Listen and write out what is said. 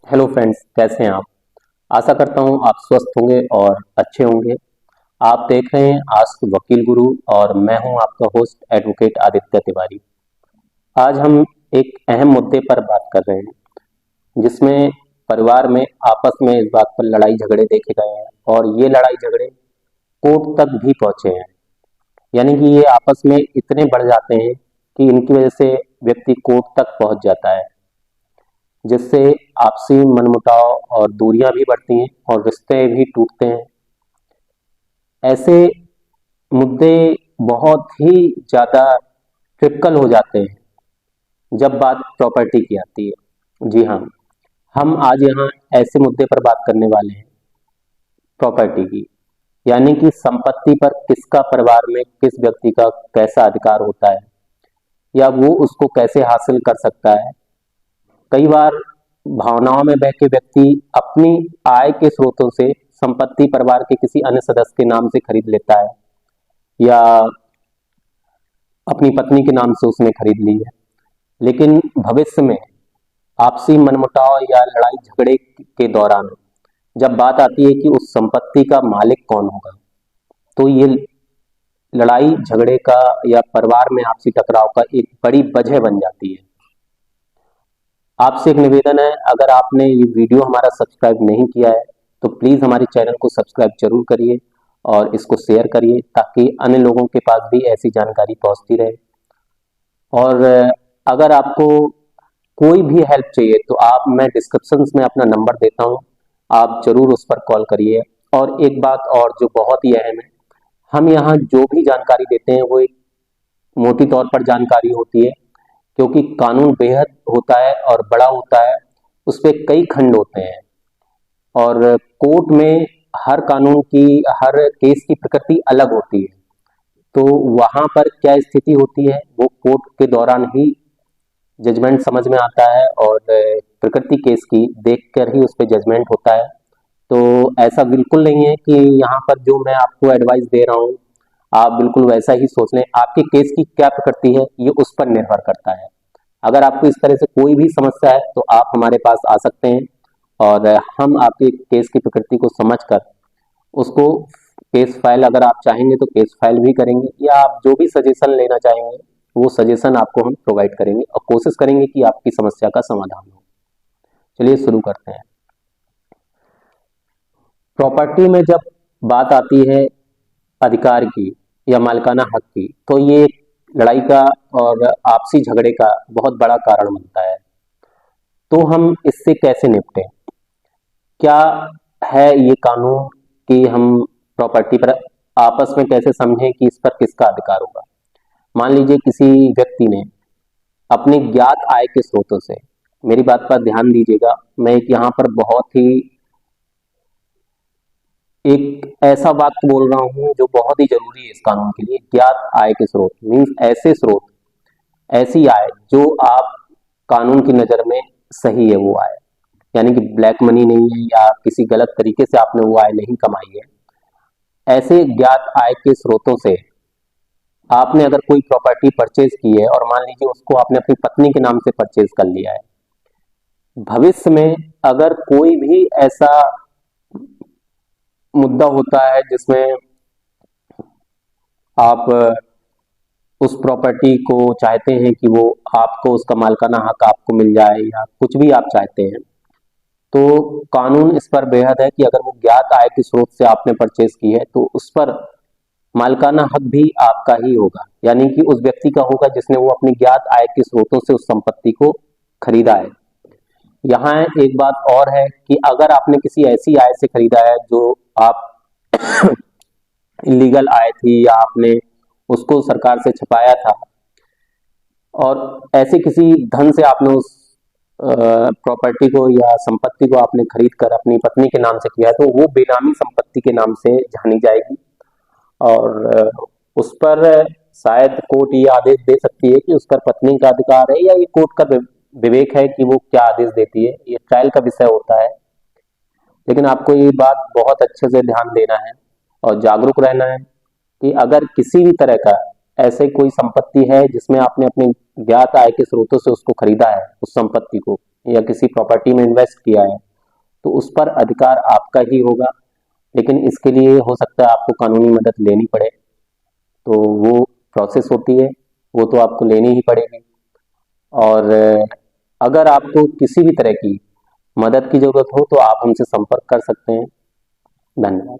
Hello friends, कैसे हैं आप। आशा करता हूं आप स्वस्थ होंगे और अच्छे होंगे। आप देख रहे हैं आस्क वकील गुरु और मैं हूं आपका होस्ट एडवोकेट आदित्य तिवारी। आज हम एक अहम मुद्दे पर बात कर रहे हैं जिसमें परिवार में आपस में इस बात पर लड़ाई झगड़े देखे गए हैं और ये लड़ाई झगड़े कोर्ट तक भी पहुंचे हैं। यानी कि ये आपस में इतने बढ़ जाते हैं कि इनकी वजह से व्यक्ति कोर्ट तक पहुंच जाता है, जिससे आपसी मनमुटाव और दूरियां भी बढ़ती हैं और रिश्ते भी टूटते हैं। ऐसे मुद्दे बहुत ही ज़्यादा क्रिटिकल हो जाते हैं जब बात प्रॉपर्टी की आती है। जी हाँ, हम आज यहाँ ऐसे मुद्दे पर बात करने वाले हैं, प्रॉपर्टी की। यानी कि संपत्ति पर किसका परिवार में किस व्यक्ति का कैसा अधिकार होता है या वो उसको कैसे हासिल कर सकता है। कई बार भावनाओं में बह के व्यक्ति अपनी आय के स्रोतों से संपत्ति परिवार के किसी अन्य सदस्य के नाम से खरीद लेता है या अपनी पत्नी के नाम से उसने खरीद ली है। लेकिन भविष्य में आपसी मनमुटाव या लड़ाई झगड़े के दौरान जब बात आती है कि उस संपत्ति का मालिक कौन होगा, तो ये लड़ाई झगड़े का या परिवार में आपसी टकराव का एक बड़ी वजह बन जाती है। आपसे एक निवेदन है, अगर आपने ये वीडियो हमारा सब्सक्राइब नहीं किया है तो प्लीज़ हमारे चैनल को सब्सक्राइब जरूर करिए और इसको शेयर करिए ताकि अन्य लोगों के पास भी ऐसी जानकारी पहुंचती रहे। और अगर आपको कोई भी हेल्प चाहिए तो मैं डिस्क्रिप्शन में अपना नंबर देता हूं, आप जरूर उस पर कॉल करिए। और एक बात और जो बहुत ही अहम है, हम यहाँ जो भी जानकारी देते हैं वो एक मोटी तौर पर जानकारी होती है, क्योंकि कानून बेहद होता है और बड़ा होता है, उस पे कई खंड होते हैं और कोर्ट में हर कानून की हर केस की प्रकृति अलग होती है। तो वहां पर क्या स्थिति होती है वो कोर्ट के दौरान ही जजमेंट समझ में आता है और प्रकृति केस की देखकर ही उस पर जजमेंट होता है। तो ऐसा बिल्कुल नहीं है कि यहाँ पर जो मैं आपको एडवाइस दे रहा हूँ आप बिल्कुल वैसा ही सोच लें। आपके केस की क्या प्रकृति है ये उस पर निर्भर करता है। अगर आपको इस तरह से कोई भी समस्या है तो आप हमारे पास आ सकते हैं और हम आपके केस की प्रकृति को समझकर उसको केस फाइल, अगर आप चाहेंगे तो केस फाइल भी करेंगे या आप जो भी सजेशन लेना चाहेंगे वो सजेशन आपको हम प्रोवाइड करेंगे और कोशिश करेंगे कि आपकी समस्या का समाधान हो। चलिए शुरू करते हैं। प्रॉपर्टी में जब बात आती है अधिकार की या मालिकाना हक की, तो ये लड़ाई का और आपसी झगड़े का बहुत बड़ा कारण बनता है। तो हम इससे कैसे निपटें? क्या है ये कानून कि हम प्रॉपर्टी पर आपस में कैसे समझें कि इस पर किसका अधिकार होगा। मान लीजिए किसी व्यक्ति ने अपने ज्ञात आय के स्रोतों से, मेरी बात पर ध्यान दीजिएगा, मैं एक यहाँ पर बहुत ही एक ऐसा वाक्य बोल रहा हूँ जो बहुत ही जरूरी है इस कानून के लिए। ज्ञात आय के स्रोत मीन्स ऐसे स्रोत, ऐसी आय जो आप कानून की नजर में सही है वो आय, यानी कि ब्लैक मनी नहीं है या किसी गलत तरीके से आपने वो आय नहीं कमाई है। ऐसे ज्ञात आय के स्रोतों से आपने अगर कोई प्रॉपर्टी परचेज की है और मान लीजिए उसको आपने अपनी पत्नी के नाम से परचेज कर लिया है, भविष्य में अगर कोई भी ऐसा मुद्दा होता है जिसमें आप उस प्रॉपर्टी को चाहते हैं कि वो आपको उसका मालिकाना हक आपको मिल जाए या कुछ भी आप चाहते हैं, तो कानून इस पर बेहद है कि अगर वो ज्ञात आय के स्रोत से आपने परचेज की है तो उस पर मालिकाना हक भी आपका ही होगा, यानी कि उस व्यक्ति का होगा जिसने वो अपनी ज्ञात आय के स्रोतों से उस संपत्ति को खरीदा है। यहाँ एक बात और है कि अगर आपने किसी ऐसी आय से खरीदा है जो आप इलीगल आय थी या आपने उसको सरकार से छुपाया था और ऐसे किसी धन से आपने उस प्रॉपर्टी को या संपत्ति को आपने खरीद कर अपनी पत्नी के नाम से किया है, तो वो बेनामी संपत्ति के नाम से जानी जाएगी और उस पर शायद कोर्ट ये आदेश दे सकती है कि उस पर पत्नी का अधिकार है या ये कोर्ट का विवेक है कि वो क्या आदेश देती है, ये ट्रायल का विषय होता है। लेकिन आपको ये बात बहुत अच्छे से ध्यान देना है और जागरूक रहना है कि अगर किसी भी तरह का ऐसे कोई संपत्ति है जिसमें आपने अपने ज्ञात आय के स्रोतों से उसको खरीदा है उस संपत्ति को, या किसी प्रॉपर्टी में इन्वेस्ट किया है तो उस पर अधिकार आपका ही होगा, लेकिन इसके लिए हो सकता है आपको कानूनी मदद लेनी पड़े। तो वो प्रोसेस होती है, वो तो आपको लेनी ही पड़ेगी। और अगर आपको किसी भी तरह की मदद की ज़रूरत हो तो आप हमसे संपर्क कर सकते हैं। धन्यवाद।